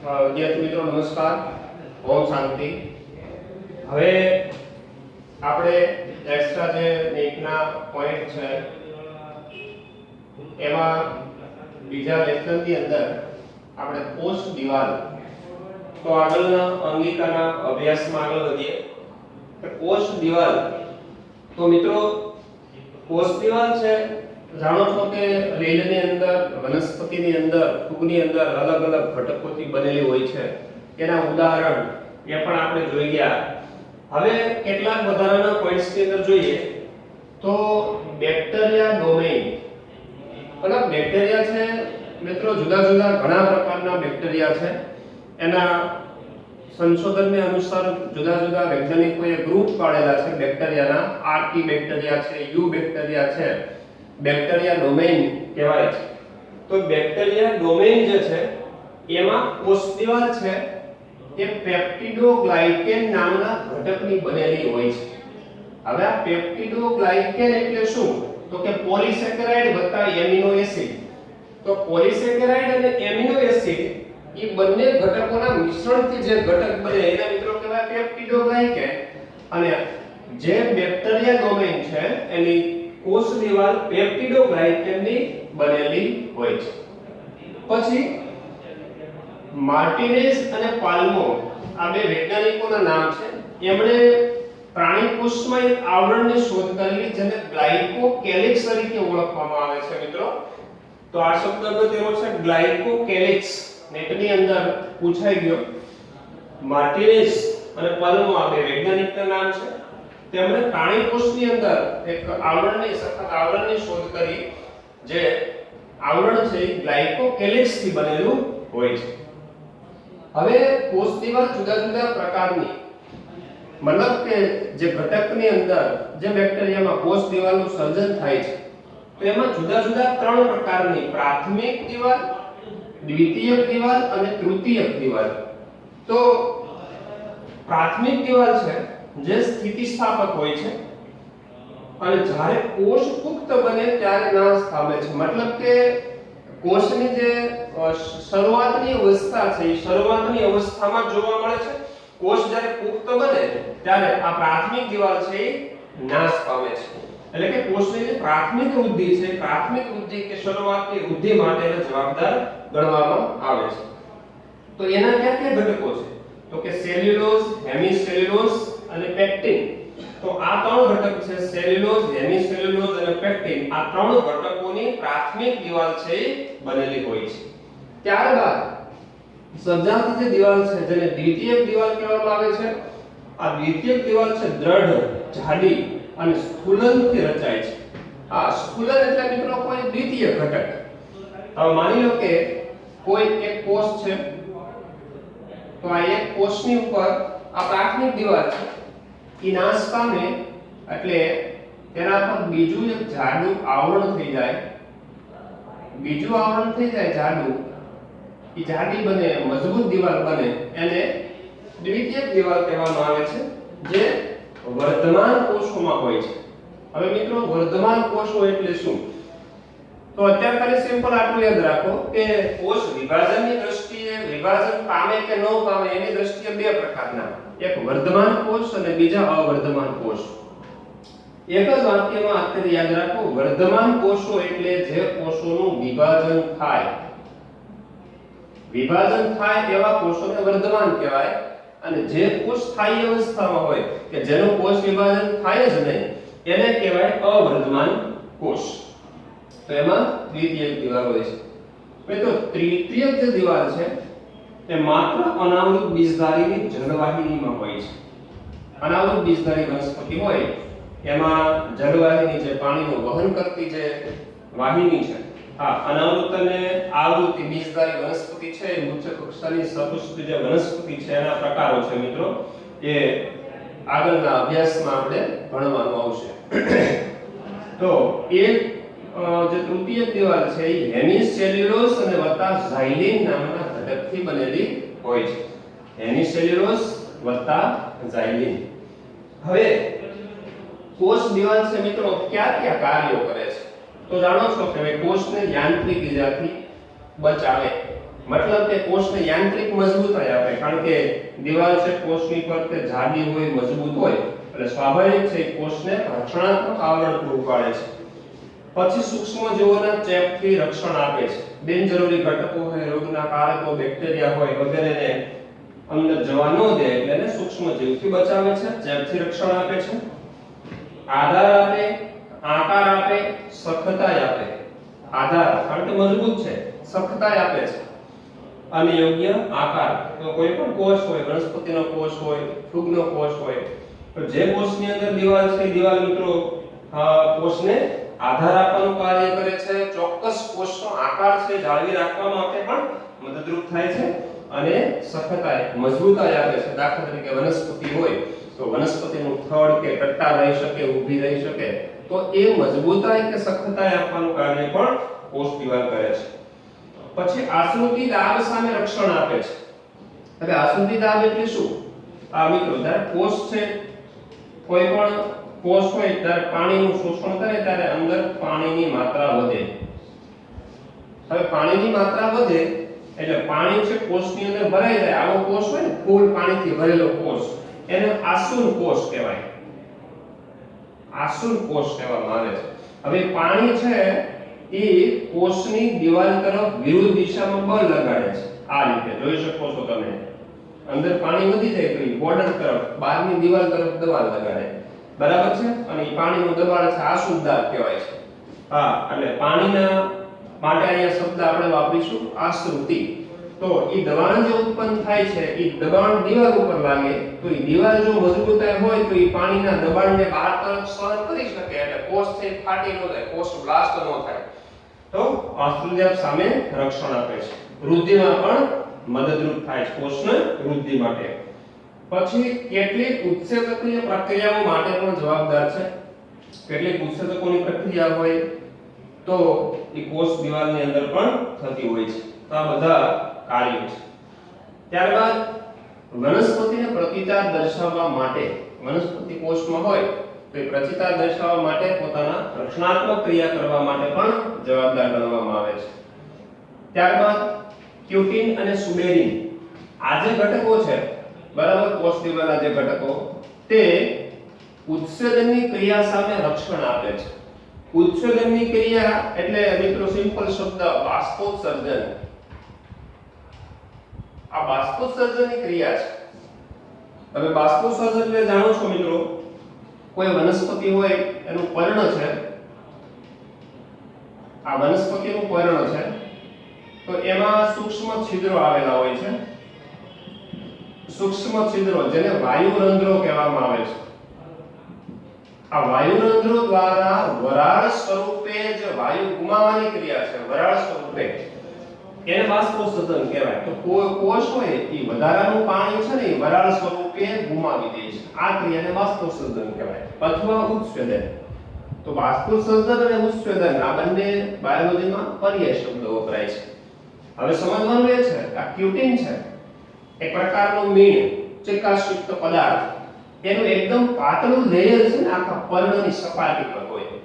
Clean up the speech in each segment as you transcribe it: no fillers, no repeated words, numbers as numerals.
વિદ્યાર્થી મિત્રો નમસ્કાર. ઓમ શાંતિ. હવે આપણે એક્સ્ટ્રા જે નીટના પોઈન્ટ છે એમાં બીજા લેસનની અંદર આપણે કોષ દિવાલ, તો આગળના અંગિકાના અભ્યાસમાં આગળ વધીએ. કોષ દિવાલ, તો મિત્રો કોષ દિવાલ છે, જાણો છો કે લીલની અંદર, વનસ્પતિની અંદર, ફૂગની અંદર અલગ અલગ ઘટકોથી બનેલી હોય છે. એના ઉદાહરણ એ પણ આપણે જોઈ ગયા. હવે કેટલાક વધારાના પોઈન્ટ્સની અંદર જોઈએ તો બેક્ટેરિયા ડોમેઇન. મતલબ બેક્ટેરિયા છે મિત્રો, જુદા જુદા ઘણા પ્રકારના બેક્ટેરિયા છે. એના સંશોધનને અનુસાર જુદા જુદા વૈજ્ઞાનિકોએ ગ્રુપ પાડેલા છે બેક્ટેરિયાના. આર્કી બેક્ટેરિયા છે, યુ બેક્ટેરિયા છે, બેક્ટેરિયા ડોમેઇન કહેવાય છે. તો બેક્ટેરિયા ડોમેઇન જે છે એમાં કોષ દિવાલ છે એ પેપ્ટિડોગ્લાયકેન નામના ઘટકની બનેલી હોય છે. હવે આ પેપ્ટિડોગ્લાયકેન એટલે શું? તો કે પોલિસેકેરાઇડ વત્તા એમિનો એસિડ. તો પોલિસેકેરાઇડ અને એમિનો એસિડ એ બંને ઘટકોના મિશ્રણથી જે ઘટક બને એને મિત્રો કહેવાય પેપ્ટિડોગ્લાયકેન. અને જે બેક્ટેરિયા ડોમેઇન છે એની કોષ દિવાલ પેપ્ટિડોગ્લાયકેનની બનેલી હોય છે. પછી માર્ટિનેઝ અને પાલ્મો આ બે વૈજ્ઞાનિકોના નામ છે. એમણે પ્રાણી કોષમાં એક આવરણની શોધ કરી જેને ગ્લાયકોકેલિક્સ તરીકે ઓળખવામાં આવે છે મિત્રો. તો આ શબ્દનો તેનો છે ગ્લાયકોકેલિક્સ. નેટની અંદર પૂછાઈ ગયો. માર્ટિનેઝ અને પાલ્મો આ બે વૈજ્ઞાનિકના નામ છે. તેમણે પ્રાણી કોષની અંદર એક સખત આવરણની શોધ કરી જે આવરણ છે ગ્લાયકોકેલિક્સ થી બનેલું હોય છે. હવે કોષ દિવાલ જુદા જુદા પ્રકારની, મતલબ કે જે ઘટકની અંદર જે બેક્ટેરિયામાં કોષ દિવાલનું સર્જન થાય છે તો એમાં જુદા જુદા ત્રણ પ્રકારની પ્રાથમિક દિવાલ, દ્વિતીયક દિવાલ અને તૃતીયક દિવાલ. તો પ્રાથમિક દિવાલ છે જે સ્થિતિસ્થાપક હોય છે અને જ્યારે કોષ પુખ્ત બને ત્યારે નાશ પામે છે. મતલબ કે કોષની જે શરૂઆતની અવસ્થા છે એ શરૂઆતની અવસ્થામાં જોવા મળે છે. કોષ જ્યારે પુખ્ત બને ત્યારે આ પ્રાથમિક દિવાલ છે એ નાશ પામે છે. એટલે કે કોષની જે પ્રાથમિક વૃદ્ધિ છે, પ્રાથમિક વૃદ્ધિ કે શરૂઆતની વૃદ્ધિ માટે જવાબદાર ગણવામાં આવે છે. તો એના કયા કયા ઘટકો છે? તો કે સેલ્યુલોઝ, હેમિસેલ્યુલોઝ અને પેક્ટિન. તો આ ત્રણ ઘટક છે, સેલ્યુલોઝ, હેમિસેલ્યુલોઝ અને પેક્ટિન. આ ત્રણ ઘટકોની પ્રાથમિક દિવાલ છે એ બનેલી હોય છે. ત્યારબાદ સર્જાતી જે દિવાલ છે જેને દ્વિતીયક દિવાલ કહેવામાં આવે છે. આ દ્વિતીયક દિવાલ છે દ્રઢ, જાડી અને સ્થૂલનથી રચાય છે. આ સ્થૂલન એટલે મિત્રો કોઈ દ્વિતીય ઘટક. હવે માની લો કે કોઈ એક કોષ છે, તો આ એક કોષની ઉપર આ પ્રાથમિક દિવાલ છે એ નાશ પામે એટલે તેના પર બીજું એક જાડું આવરણ થઈ જાય. બીજું આવરણ થઈ જાય જાડું, એ જાડી બને, મજબૂત દિવાલ બને, એને દ્વિતીયક દિવાલ કહેવામાં આવે છે જે વર્ધમાન કોષોમાં હોય છે. હવે મિત્રો વર્ધમાન કોષો એટલે શું? તો અત્યારે ખાલી સિમ્પલ આટલું યાદ રાખો કે કોષ વિભાજનની દ્રષ્ટિએ વિભાજન પામે કે ન પામે એની દ્રષ્ટિએ બે પ્રકારના, એક વર્ધમાન કોષ અને બીજા અવર્ધમાન કોષ. એક જ વાક્યમાં અત્યારે યાદ રાખો, વર્ધમાન કોષો એટલે જે કોષોનું વિભાજન થાય. વિભાજન થાય એવા કોષોને વર્ધમાન કહેવાય. અને જે કોષ સ્થાયી અવસ્થામાં હોય કે જેનું કોષ વિભાજન થાય જ નહીં એને કહેવાય અવર્ધમાન કોષ. તો એમાં દ્વિતીયક દિવાલ હોય છે. તો તૃતીયક જે દિવાલ છે એ માત્ર અનાવૃત બીજધારીની જળવાહિનીમાં હોય છે. અનાવૃત બીજધારી વનસ્પતિ હોય એમાં જળવાહિની જે પાણીનું વહન કરતી જે વાહિની છે, હા, અનાવૃત અને આવૃત બીજધારી વનસ્પતિ છે એ ઉચ્ચ કક્ષાની સપુષ્પ જે વનસ્પતિ છે એના પ્રકારો છે મિત્રો. એ આગળના અભ્યાસમાં આપણે ભણવાનું આવશે. તો એ જે તૃતીયક દિવાલ છે એ હેમિસેલ્યુલોઝ અને વત્તા ઝાઇલિન નામના ઘટકથી બનેલી હોય છે. હેમિસેલ્યુલોઝ વત્તા ઝાઇલિન. હવે કોષ દિવાલ છે મિત્રો કયા કયા કાર્યો કરે છે? તો જાણો છો કે કોષને યાંત્રિક ઇજાથી બચાવે. મતલબ કે કોષને યાંત્રિક મજબૂતાઈ આપે, કારણ કે દિવાલ છે કોષની ફરતે જાડી હોય, મજબૂત હોય, એટલે સ્વાભાવિક છે કોષને રક્ષણાત્મક આવરણ પૂરું પાડે છે. પછી સૂક્ષ્મ જીવોના ચેપથી રક્ષણ આપે છે. બિનજરૂરી ઘટકો હોય, રોગના કારકો, બેક્ટેરિયા હોય વગેરેને અંદર જવા ન દે એટલે એને સૂક્ષ્મ જીવથી બચાવે છે, ચેપથી રક્ષણ આપે છે. આધાર આપે, આકાર આપે, સખતાઈ આપે. આધાર કારણ કે મજબૂત છે, સખતાઈ આપે છે અને યોગ્ય આકાર. તો કોઈ પણ કોષ હોય, વનસ્પતિનો કોષ હોય, ફૂગનો કોષ હોય, તો જે કોષની અંદર દિવાલ છે, દિવાલ મિત્રો કોષને આધાર આપવાનું કાર્ય કરે છે, ચોક્કસ કોષનો આકાર છે જાળવી રાખવા માટે પણ મદદરૂપ થાય છે અને સખતાઈ, મજબૂતાઈ આપે છે. દાખલા તરીકે વનસ્પતિ હોય તો વનસ્પતિનું થડ કે ટટ્ટા રહી શકે, ઊભી રહી શકે, તો એ મજબૂતાઈ કે સખતાઈ આપવાનું કાર્ય પણ કોષ દિવાલ કરે છે. પછી આશ્રુતિ દાબ સામે રક્ષણ આપે છે. હવે આશ્રુતિ દાબ એટલે શું? આ મિત્રો જ્યારે કોષ છે, કોઈ પણ કોષ હોય ત્યારે પાણીનું શોષણ કરે ત્યારે અંદર પાણીની માત્રા વધે. હવે પાણીની માત્રા વધે એટલે પાણી છે કોષની અંદર ભરાઈ જાય. આવો કોષ હોય ને, ફૂલ પાણીથી ભરેલો કોષ, એને આસુન કોષ કહેવાય. આસુન કોષ કહેવામાં આવે છે. હવે પાણી છે એ કોષની દિવાલ તરફ વિરુદ્ધ દિશામાં બળ લગાડે છે. આ રીતે જોઈ શકો છો તમે. અંદર પાણી વધી જાય તો એ બોર્ડર તરફ, બહારની દિવાલ તરફ દબાણ લગાડે. બરાબર છે? અને એ પાણીનું દબાણ છે આસુન દાબ કહેવાય છે. હા, એટલે પાણીના માટે અહીંયા શબ્દ આપણે વાપરીશું આશ્રુતિ. તો એ દબાણ જે ઉત્પન્ન થાય છે એ દબાણ દિવાલ ઉપર લાગે તો એ દિવાલ જો મજબૂતાઈ હોય તો એ પાણીના દબાણને બહાર તરફ સહન કરી શકે, એટલે કોષ છે ફાટી ન જાય, કોષ બ્લાસ્ટ ન થાય. તો આશ્રુતિ સામે રક્ષણ આપે છે. વૃદ્ધિમાં પણ મદદરૂપ થાય છે કોષને વૃદ્ધિ માટે. પછી કેટલીક ઉત્સેચકીય પ્રક્રિયાઓ માટે પણ જવાબદાર છે. કેટલીક ઉત્સેચકોની પ્રક્રિયા હોય તો એ કોષ દિવાલની અંદર પણ થતી હોય છે. તો આ બધા કાર્યો છે. ત્યારબાદ વનસ્પતિને પ્રતિકાર દર્શાવવા માટે, વનસ્પતિ કોષમાં હોય તો એ પ્રતિકાર દર્શાવવા માટે પોતાના રક્ષણાત્મક ક્રિયા કરવા માટે પણ જવાબદાર ગણવામાં આવે છે. ત્યારબાદ ક્યુટિન અને સુબેરિન, આ જે ઘટકો છે બરાબર, કોષ દિવાલના જે ઘટકો, તે ઉત્સેચનની ક્રિયા સામે રક્ષણ આપે છે. ઉત્સેચનની ક્રિયા એટલે મિત્રો સિમ્પલ શબ્દ બાષ્પોત્સર્જન. આ બાષ્પોત્સર્જનની ક્રિયા છે. હવે બાષ્પોત્સર્જન એટલે જાણો છો મિત્રો, કોઈ વનસ્પતિ હોય એનું પર્ણ છે, આ વનસ્પતિનું પર્ણ છે, તો એમાં સૂક્ષ્મ છિદ્રો આવેલા હોય છે. સૂક્ષ્મ છિદ્રો જેને વાયુરંધ્રો કહેવામાં આવે છે. આ વાયુરંધ્રો દ્વારા વરાળ સ્વરૂપે જે વાયુ ગુમાવવાની ક્રિયા છે, વરાળ સ્વરૂપે, એને બાષ્પોત્સર્જન કહેવાય. તો કોષ હોય એ વધારાનું પાણી છે ને એ વરાળ સ્વરૂપે ગુમાવી દે છે. આ ક્રિયાને બાષ્પોત્સર્જન કહેવાય અથવા ઉત્સેદન. તો બાષ્પોત્સર્જન અને ઉત્સેદન આ બંને બાયોલોજીમાં પર્યાય શબ્દો વપરાય છે. હવે સમજવાનું એ છે કે આ ક્યુટિન છે એક પ્રકારનું મીણ, ચિકાસયુક્ત પદાર્થ, એનું એકદમ પાતળું લેયર છે ને આખા પર્ણની સપાટી પર હોય.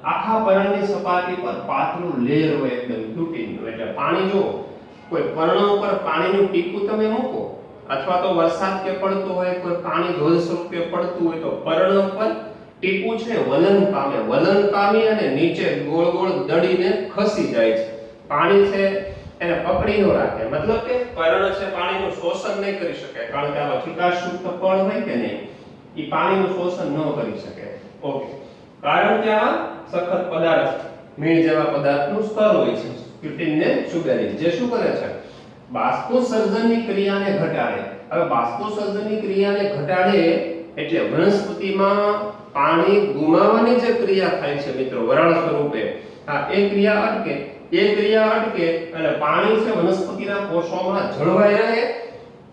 આખા પર્ણની સપાટી પર પાતળું લેયર હોય એકદમ ક્યુટિનનું. એટલે પાણી જો કોઈ પર્ણ ઉપર પાણીનું ટીપું તમે મૂકો અથવા તો વરસાદ કે પડતો હોય, કોઈ પાણી ધોધ સ્વરૂપે પડતું હોય તો પર્ણ ઉપર ટીપું છે વલન પામે, વલન પામી અને નીચે ગોળ ગોળ દડીને ખસી જાય છે. પાણી છે એને પકડી ન રાખે, મતલબ કે પર્ણ છે પાણીનું શોષણ નહીં કરી શકે, કારણ કે આવા ચિકાસયુક્ત પર્ણ હોય કે નહીં, એ પાણીનું શોષણ ન કરી શકે. ઓકે, કારણ કે આ સખત પદાર્થ, મીણ જેવા પદાર્થનું સ્તર હોય છે ક્યુટિન ને સુબેરિન, જે શું કરે છે બાષ્પોત્સર્જનની ક્રિયાને ઘટાડે. હવે બાષ્પોત્સર્જનની ક્રિયાને ઘટાડે એટલે વનસ્પતિમાં પાણી ગુમાવવાની જે ક્રિયા થાય છે મિત્રો વરાળ સ્વરૂપે, આ એ ક્રિયા અટકે. એ ક્રિયા અટકે અને પાણી છે વનસ્પતિના કોષોમાં જળવાઈ રહે.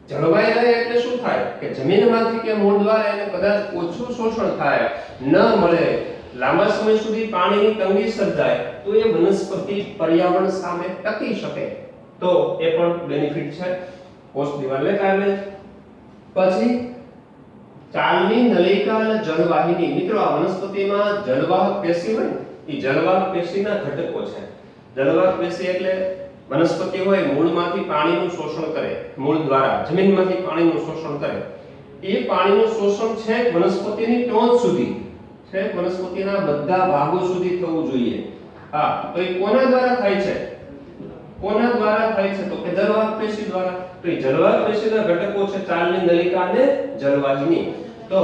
જળવાઈ રહે એટલે શું થાય કે જમીનમાંથી કે મૂળ દ્વારા એને કદાચ ઓછું શોષણ થાય, ન મળે, લાંબા સમય સુધી પાણીની તંગી સર્જાય, તો એ વનસ્પતિ પર્યાવરણ સામે ટકી શકે. તો એ પણ બેનિફિટ છે કોષ દિવાલને કારણે. પછી ચાલની નલિકા અને જલવાહિની. મિત્રો આ વનસ્પતિમાં જલવાહક પેશી હોય ને, એ જલવાહક પેશીના ઘટકો છે. જલવાહક પેશી એટલે વનસ્પતિ હોય મૂળમાંથી પાણીનું શોષણ કરે, મૂળ દ્વારા જમીનમાંથી પાણીનું શોષણ કરે, એ પાણીનું શોષણ છે વનસ્પતિની ટોચ સુધી, છે વનસ્પતિના બધા ભાગો સુધી થવું જોઈએ. હા, તો એ કોના દ્વારા થાય છે? કોના દ્વારા થાય છે? તો કે જલવાહક પેશી દ્વારા. તો એ જલવાહક પેશીના ઘટકો છે ચાલની નલિકા અને જલવાહિની. તો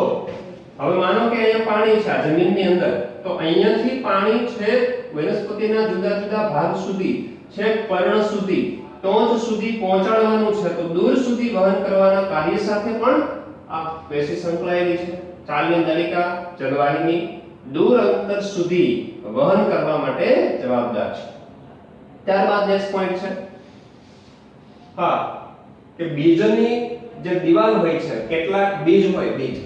હવે માનો કે અહીંયા પાણી છે આ જમીનની અંદર, તો અહીંયાથી પાણી છે વનસ્પતિના જુદા જુદા ભાગ સુધી, છે પર્ણ સુધી, ટોચ સુધી પહોંચાડવાનું છે. તો દૂર સુધી વહન કરવાના કાર્ય સાથે પણ આ પેશી સંકળાયેલી છે. ચાલની નલિકા, જલવાહિની દૂર અંતર સુધી વહન કરવા માટે જવાબદાર છે. ત્યારબાદ નેક્સ્ટ પોઈન્ટ છે હા કે બીજની જે દિવાલ હોય છે, કેટલાક બીજ હોય, બીજ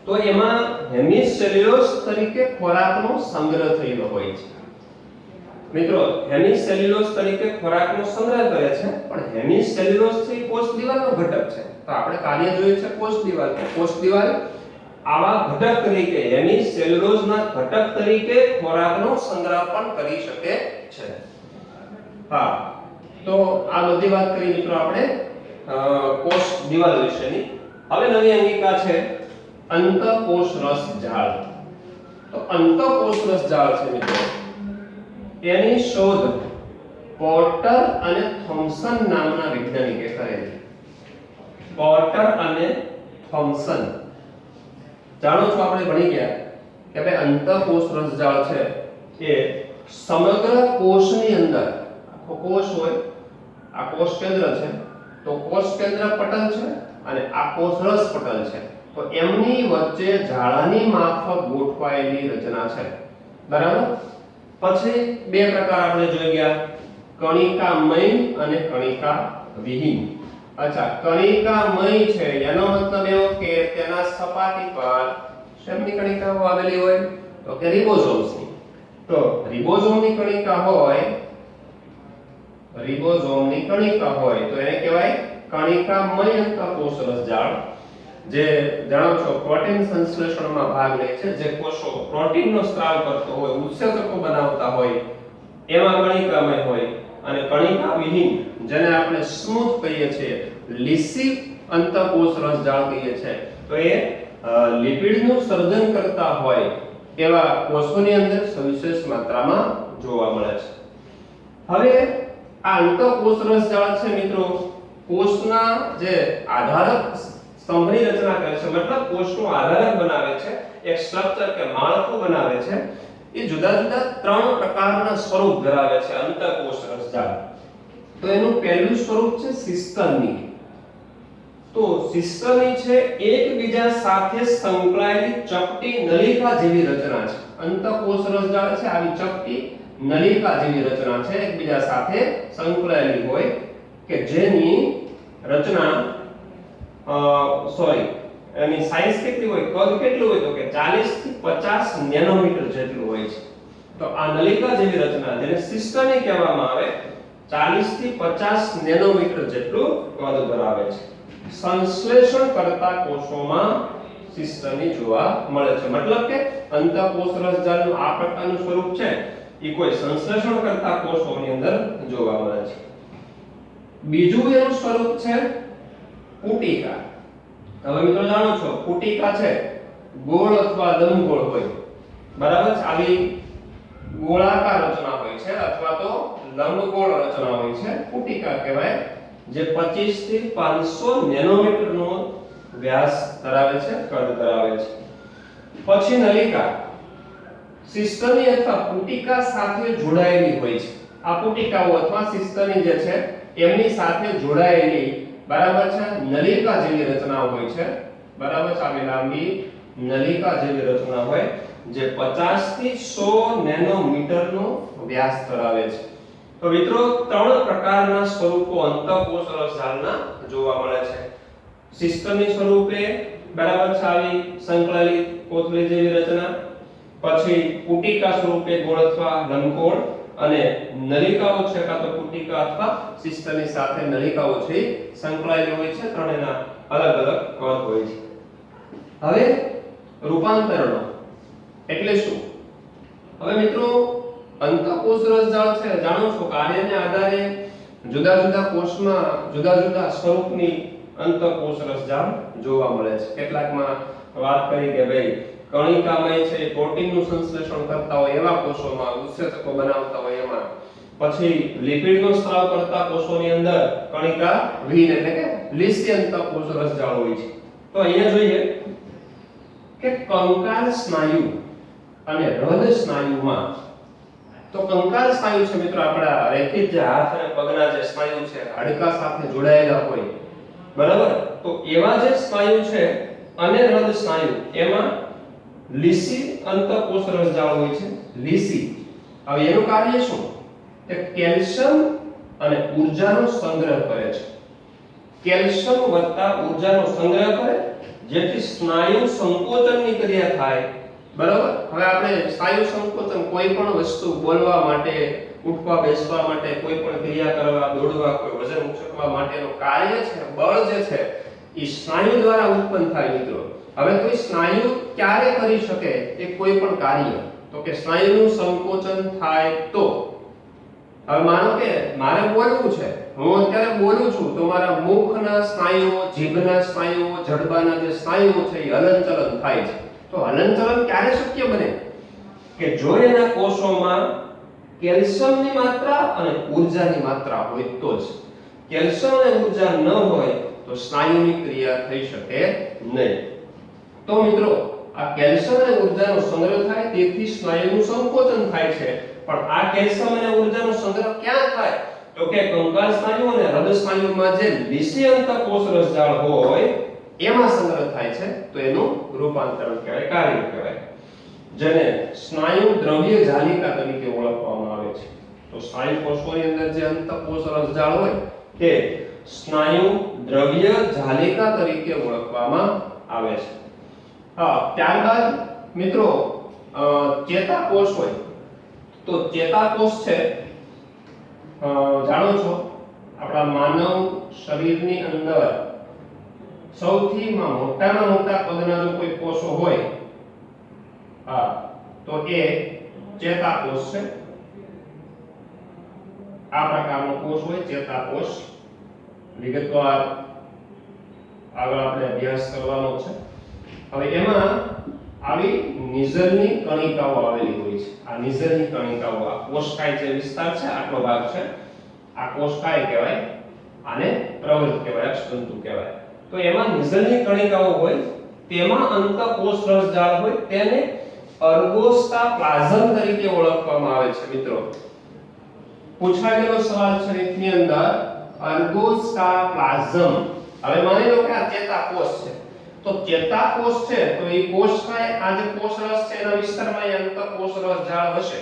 તો એમાં હેમિસેલ્યુલોઝ તરીકે ખોરાકનો સંગ્રહ થયેલો હોય છે. મિત્રો હેમિસેલ્યુલોઝ તરીકે ખોરાકનો સંગ્રહ કરે છે, પણ હેમિસેલ્યુલોઝ છે એ કોષ દિવાલનો ઘટક છે. તો આપણે કાર્ય જોયું છે કોષ દિવાલ. કોષ દિવાલ આવા ઘટક તરીકે, હેમિસેલ્યુલોઝના ઘટક તરીકે ખોરાકનો સંગ્રહ પણ કરી શકે છે. હા, તો આ બધી વાત કરી મિત્રો આપણે કોષ દિવાલ વિશેની. હવે નવી અંગિકા છે અંતઃકોષ રસ જાળ. તો અંતઃકોષ રસ જાળ છે મિત્રો, એની શોધ પોર્ટર અને થોમ્સન નામના વૈજ્ઞાનિકે કરેલી. પોર્ટર અને થોમ્સન. જાણો છો આપણે ભણી ગયા કે ભાઈ અંતઃકોષ રસ જાળ છે એ સમગ્ર કોષની અંદર, આખો કોષ હોય, આ કોષ કેન્દ્ર છે, તો કોષ કેન્દ્ર પટલ છે અને આ કોષ રસ પટલ છે, તો એમની વચ્ચે જાળાની માફક ગોઠવાયેલી રચના છે. બરાબર. પછી બે પ્રકાર આપણે જોઈ ગયા, કણિકામય અને કણિકા વિહીન. અચ્છા, કણિકામય છે એનો મતલબ એવો કે તેના સપાટી પર શેમની કણિકાઓ આવેલી હોય? તો કે રિબોઝોમ્સની. તો રિબોઝોમની કણિકા હોય, રિબોઝોમની કણિકા હોય તો એને કહેવાય કણિકામય અંતઃકોષ રસજાળ. જે જાણો છો પ્રોટીન સંશ્લેષણમાં ભાગ લે છે, જે કોષો પ્રોટીનનો સ્ત્રાવ કરતો હોય, ઉત્સેચકો બનાવતા હોય, એમાં કણિકામય હોય. અને કણિકા વિહીન, જેને આપણે સ્મૂથ કહીએ છીએ, લિસિવ અંતઃકોષ રસજાળ કહીએ છીએ, તો એ લિપિડનું સર્જન કરતા હોય એવા કોષોની અંદર સવિશેષ માત્રામાં જોવા મળે છે. હવે આ અંતઃકોષ રસજાળ છે મિત્રો, કોષના જે આધારક સ્તંભની રચના કરે છે, મતલબ કોષનો આધારક બનાવે છે, એક સ્ટ્રક્ચર કે માળખું બનાવે છે. એ જુદા જુદા ત્રણ પ્રકારના સ્વરૂપ ધરાવે છે અંતઃકોષ રસજાળ. તો એનું પહેલું સ્વરૂપ છે સિસ્ટમની. તો સિસ્ટમની છે એકબીજા સાથે સંકળાયેલી ચપટી નલિકા જેવી રચના છે. અંતઃકોષ રસજાળ છે આવી ચપટી નલિકા જેવી રચના છે, એકબીજા સાથે સંકળાયેલી હોય કે જેની રચના એની સાઈઝ કેટલી હોય, કદ કેટલું હોય? તો કે 40 થી 50 નેનોમીટર જેટલું હોય છે. તો આ નલિકા જેવી રચના, જેને સિસ્ટમની કહેવામાં આવે, 40 થી 50 નેનોમીટર જેટલું કદ ધરાવે છે. સંશ્લેષણ કરતા કોષોમાં સિસ્ટમની જોવા મળે છે. મતલબ કે અંતઃકોષ રસજાળનું આ પ્રકારનું સ્વરૂપ છે એ કોઈ સંશ્લેષણ કરતા કોષોની અંદર જોવા મળે છે. બીજું એનું સ્વરૂપ છે પુટિકા. હવે મિત્રો જાણો છો પુટિકા છે ગોળ અથવા લંબગોળ હોય. બરાબર છે. આવી ગોળાકાર રચના હોય છે અથવા તો લંબગોળ રચના હોય છે, પુટિકા કહેવાય, જે 25 થી 500 નેનોમીટરનો વ્યાસ ધરાવે છે, કદ ધરાવે છે. પછી નલિકા સિસ્ટમની અથવા પુટિકા સાથે જોડાયેલી હોય છે. આ પુટિકાઓ અથવા સિસ્ટમની જે છે એમની સાથે જોડાયેલી, બરાબર છે, નલિકા જેવી રચના હોય છે. બરાબર છે. આવી લાંબી નલિકા જેવી રચના હોય જે 50 થી 100 નેનોમીટરનો વ્યાસ ધરાવે છે. તો મિત્રો ત્રણ પ્રકારના સ્વરૂપો અંતઃકોષ રસજાળના જોવા મળે છે. સિસ્ટમની સ્વરૂપે, બરાબર છે, આવી સંકળાયેલી કોથળી જેવી રચના, પછી પુટિકા સ્વરૂપે ગોળ અથવા લંબગોળ, અને નલિકાઓ છે કાં તો પુટિકા અથવા સિસ્ટમની સાથે નલિકાઓ છે સંકળાયેલી હોય છે. ત્રણેના અલગ અલગ કદ હોય છે. હવે રૂપાંતરણો એટલે શું? હવે મિત્રો અંતઃકોષ રસજાળ છે જાણો છો કાર્યને આધારે જુદા જુદા કોષમાં જુદા જુદા સ્વરૂપની અંતઃકોષ રસજાળ જોવા મળે છે. કેટલાકમાં વાત કરી કે ભાઈ કણિકામય છે પ્રોટીનનું સંશ્લેષણ કરતા હોય એવા કોષોમાં, ઉત્સેચકો બનાવતા હોય એમાં, પછી લિપિડનો સ્ત્રાવ કરતા કોષોની અંદર કણિકા વિહીન એટલે કે લીસી અંતઃકોષ રસજાળ હોય છે. તો અહીંયા જોઈએ કે કંકાલ સ્નાયુ અને હૃદ સ્નાયુમાં, તો કંકાલ સ્નાયુ છે મિત્રો આપણા રેખિત જે હાથ અને પગના જે સ્નાયુ છે હાડકા સાથે જોડાયેલા હોય, બરાબર, તો એવા જે સ્નાયુ છે અને હૃદ સ્નાયુ એમાં લીસી અંતઃકોષ રસજાળ હોય છે. લીસી, હવે એનું કાર્ય શું? કે કેલ્શિયમ અને ઊર્જાનો સંગ્રહ કરે છે. કેલ્શિયમ વત્તા ઊર્જાનો સંગ્રહ કરે જેથી સ્નાયુ સંકોચનની ક્રિયા થાય, બરાબર. હવે આપણે સ્નાયુ સંકોચન કોઈ પણ વસ્તુ બોલવા માટે, ઉઠવા બેસવા માટે, કોઈ પણ ક્રિયા કરવા, દોડવા, કોઈ વજન ઉચકવા માટેનું કાર્ય છે, બળ જે છે એ સ્નાયુ દ્વારા ઉત્પન્ન થાય મિત્રો. હવે કોઈ સ્નાયુ ક્યારે કરી શકે એ કોઈ પણ કાર્ય? તો કે સ્નાયુનું સંકોચન થાય તો. હવે માનો કે મારે બોલવું છે, હું અત્યારે બોલું છું તો મારા મુખના સ્નાયુઓ, જીભના સ્નાયુઓ, જડબાના જે સ્નાયુઓ છે એ હલનચલન થાય છે. તો હલનચલન ક્યારે શક્ય બને? કે જો એના કોષોમાં કેલ્શિયમની માત્રા અને ઊર્જાની માત્રા હોય તો જ. કેલ્શિયમ અને ઊર્જા ન હોય તો સ્નાયુની ક્રિયા થઈ શકે નહીં. તો મિત્રો આ કેલ્શિયમ અને ઊર્જાનો સંગ્રહ થાય તેથી સ્નાયુનું સંકોચન થાય છે. પણ આ કેલ્શિયમ અને ઊર્જાનો સંગ્રહ ક્યાં થાય? તો કે કંકાલ સ્નાયુ અને હૃદ સ્નાયુમાં જે લીસી અંતઃકોષ રસજાળ હોય એમાં સંગ્રહ થાય છે. તો એનું રૂપાંતરણ કહેવાય, કાર્ય કહેવાય, જેને સ્નાયુ દ્રવ્ય જાલિકા તરીકે ઓળખવામાં આવે છે. તો સ્નાયુ કોષોની અંદર જે અંતઃકોષ રસજાળ હોય તે સ્નાયુ દ્રવ્ય જાલિકા તરીકે ઓળખવામાં આવે છે. ત્યારબાદ મિત્રો ચેતાકોષ હોય તો ચેતાકોષ છે જાણો છો આપણા માનવ શરીરની અંદર સૌથી મોટામાં મોટા કદના જો કોઈ કોષો હોય તો એ ચેતાકોષ છે. આ પ્રકારનો કોષ હોય ચેતાકોષ. વિગતવાર આગળ આપણે અભ્યાસ કરવાનો છે. હવે એમાં આવી નિઝરની કણિકાઓ આવેલી હોય છે. આ નિઝરની કણિકાઓ, આ કોષકાય જે વિસ્તાર છે આટલો ભાગ છે આ કોષકાય કહેવાય, આને પ્રવૃત્ત કહેવાય, અક્ષતંતુ કહેવાય. તો એમાં નિઝરની કણિકાઓ હોય, તેમાં અંતઃકોષ રસજાળ હોય, તેને અર્ગોસ્ટાપ્લાઝમ તરીકે ઓળખવામાં આવે છે મિત્રો. પૂછાયેલો સવાલ છે રીતની અંદર અર્ગોસ્ટાપ્લાઝમ. હવે માની લો કે આ ચેતાકોષ છે, તો ચેતાકોષ છે તો એ કોષકાય, આ જે કોષરસ છે એના વિસ્તારમાં એ અંતઃકોષ રસજાળ હશે.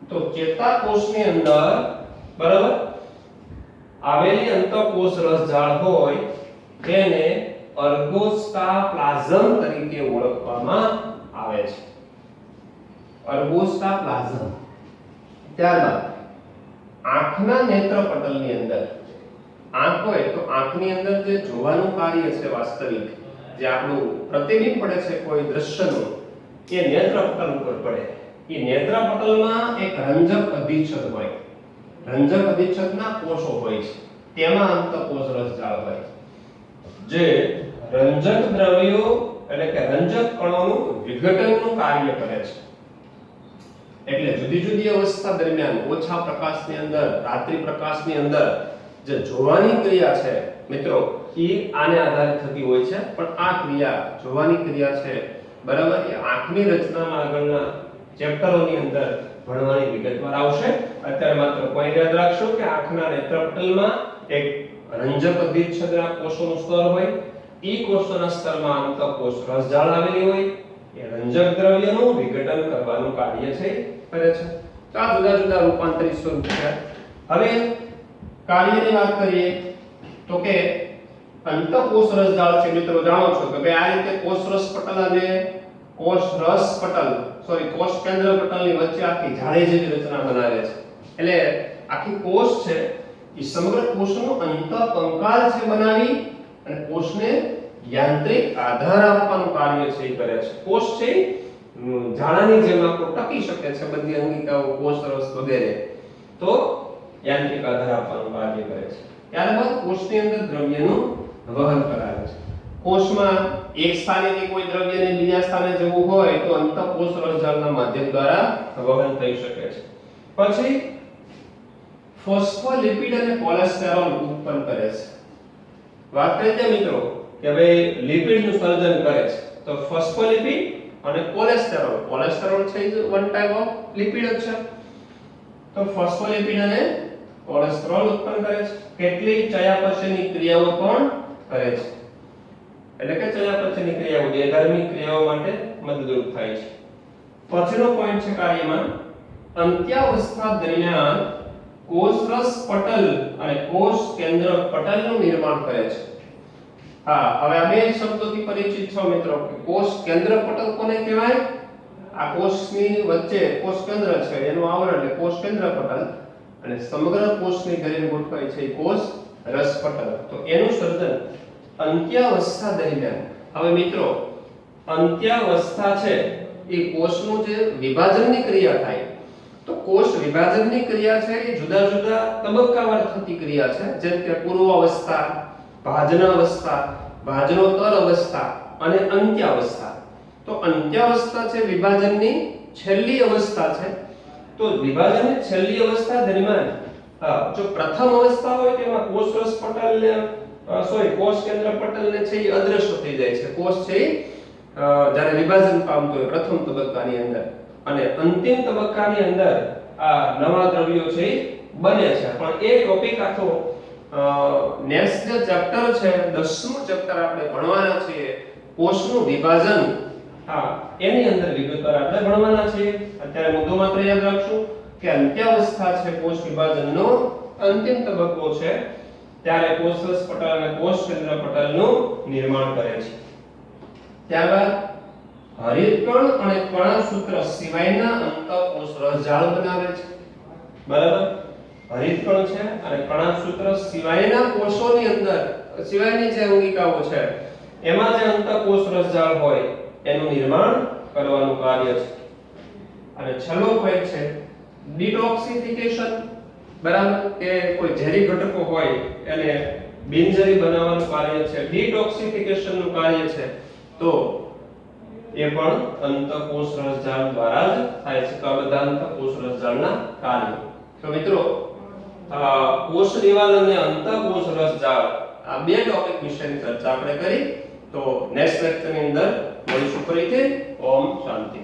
તો ચેતાકોષની અંદર બરાબર આવેલી અંતઃકોષ રસજાળ હોય તેને અર્ગોસ્ટાપ્લાઝમ તરીકે ઓળખવામાં આવે છે. અર્ગોસ્ટાપ્લાઝમ. ત્યારબાદ આંખના નેત્રપટલની અંદર, આંખ હોય તો આંખની અંદર જે જોવાનું કાર્ય છે વાસ્તવિક, જે આપણું પ્રતિબિંબ પડે છે કોઈ દ્રશ્યનું, એ નેત્રપટલ ઉપર પડે. એ નેત્રપટલમાં એક રંજક અધિચ્છદ હોય, રંજક અધિચ્છદના કોષો હોય છે, તેમાં અંતઃકોષ રસજાળ હોય જે રંજક દ્રવ્યો એટલે કે રંજક કણોનું વિઘટનનું કાર્ય કરે છે. એટલે જુદી જુદી અવસ્થા દરમિયાન ઓછા પ્રકાશની અંદર, રાત્રિ પ્રકાશની અંદર જે જોવાની ક્રિયા છે મિત્રો એ આને આધારે થતી હોય છે. પણ આ ક્રિયા, જોવાની ક્રિયા છે બરાબર, એ આંખની રચનામાં આગળના ચેપ્ટરોની અંદર ભણવાની વિગતવાર આવશે. અત્યારે માત્ર પોઈન્ટ યાદ રાખશો કે આંખના નેત્રપટલમાં એક રંજક અધિચ્છદના કોષોનું સ્તર હોય, એ કોષોના સ્તરમાં અંતઃકોષ રસજાળ આવેલી હોય, એ રંજક દ્રવ્યનું વિઘટન કરવાનું કાર્ય છે કરે છે. તો આ જુદા જુદા રૂપાંતરિત સ્વરૂપ છે. હવે કાર્યની વાત કરીએ તો કે અંતઃકોષ રસજાળ છે મિત્રો જાણો છો કે ભાઈ આ રીતે કોષરસ પટલ અને કોષરસ પટલ કોષ કેન્દ્ર પટલની વચ્ચે આખી જાળી જેવી રચના બનાવે છે. એટલે આખી કોષ છે એ સમગ્ર કોષનો અંતઃકંકાલ છે બનાવી અને કોષને યાંત્રિક આધાર આપવાનું કાર્ય છે એ કરે છે. કોષ છે ઝાડાની જેમ આખો ટકી શકે છે બધી અંગિકાઓ કોષ રસ વગેરે, તો યાંત્રિક આધાર આપવાનું કાર્ય કરે છે. ત્યારબાદ કોષની અંદર દ્રવ્યનું વહન કરાવે છે. કોષમાં એક સ્થાનેથી કોઈ દ્રવ્યને બીજા સ્થાને જવું હોય તો અંતઃકોષ રસજાળના માધ્યમ દ્વારા વહન થઈ શકે છે. પછી ફોસ્ફોલિપિડ અને કોલેસ્ટેરોલ ઉત્પન્ન કરે છે. વાત કરીએ છીએ મિત્રો કે ભાઈ લિપિડનું સર્જન કરે છે, તો ફોસ્ફોલિપિડ અને કોલેસ્ટેરોલ. કોલેસ્ટેરોલ છે એ વન ટાઈપ ઓફ લિપિડ જ છે. તો ફોસ્ફોલિપિડ અને કોલેસ્ટેરોલ ઉત્પન્ન કરે છે. કેટલીક ચયાપચયની ક્રિયાઓ પણ કરે છે. એટલે કે ચયાપચયની ક્રિયાઓ જે ગરમી ક્રિયાઓ માટે મદદરૂપ થાય છે. પછીનો પોઈન્ટ છે કાર્યમાં અંત્યાવસ્થા દરમિયાન કોષરસ પટલ અને કોષ કેન્દ્ર પટલનું નિર્માણ કરે છે. હા, હવે આ બે શબ્દોથી પરિચિત છો મિત્રો કે કોષ કેન્દ્ર પટલ કોને કહેવાય? આ કોષની વચ્ચે કોષ કેન્દ્ર છે એનું આવરણ એટલે કોષ કેન્દ્ર પટલ, અને સમગ્ર કોષની ઘેરીને ગોઠવાય છે કોષ રસ પટલ. તો એનું સર્જન અંત્યાવસ્થા દરમિયાન. હવે મિત્રો અંત્યાવસ્થા છે એ કોષનું જે વિભાજનની ક્રિયા થાય, તો કોષ વિભાજનની ક્રિયા છે એ જુદા જુદા તબક્કાવાર થતી ક્રિયા છે, જેમ કે પૂર્વાવસ્થા, ભાજનાવસ્થા, ભાજનોત્તર અવસ્થા અને અંત્યાવસ્થા. તો અંત્યાવસ્થા છે વિભાજનની છેલ્લી અવસ્થા છે. તો વિભાજનની છેલ્લી અવસ્થા દરમિયાન જો પ્રથમ અવસ્થા હોય તેમાં કોષરસ પટલને કોષ કેન્દ્ર પટલને છે એ અદ્રશ્ય થઈ જાય છે. કોષ છે જ્યારે વિભાજન પામતો હોય પ્રથમ તબક્કાની અંદર, અને અંતિમ તબક્કાની અંદર આ નવા દ્રવ્યો છે એ બને છે. પણ એ ટોપિક આખો નેક્સ્ટ જે ચેપ્ટર છે 10મું ચેપ્ટર આપણે ભણવાના છીએ કોષનું વિભાજન. એની અંદર વિગતવાર આપણે ભણવાના છીએ. અત્યારે મુદ્દો માત્ર યાદ રાખશું કે અંત્યાવસ્થા છે કોષ વિભાજનનો અંતિમ તબક્કો છે, ત્યારે કોષરસ પટલ અને કોષ કેન્દ્ર પટલનું નિર્માણ કરે છે. ત્યારબાદ હરિતકણ અને કણાસૂત્ર સિવાયના અંતઃકોષ રસજાળ બનાવે છે. બરાબર? હરિતકણ છે અને કણાસૂત્ર સિવાયના કોષોની અંદર સિવાયની જે અંગિકાઓ છે એમાં જે અંતઃકોષ રસજાળ હોય એનું નિર્માણ કરવાનું કાર્ય છે. અને છેલ્લો પોઈન્ટ છે ડિટોક્સિફિકેશન. બરાબર? કે કોઈ ઝેરી ઘટકો હોય એને બિનઝેરી બનાવવાનું કાર્ય છે, ડિટોક્સિફિકેશનનું કાર્ય છે. તો એ પણ અંતઃકોષ રસજાળ દ્વારા જ થાય છે. તો આ બધા અંતઃકોષ રસજાળના કાર્યો. તો મિત્રો કોષ દિવાલ અને અંતઃકોષ રસજાળ આ બે ટોપિક વિશેની ચર્ચા આપણે કરી. તો નેક્સ્ટ લેક્ચરની અંદર મળીશું ફરીથી. ઓમ શાંતિ.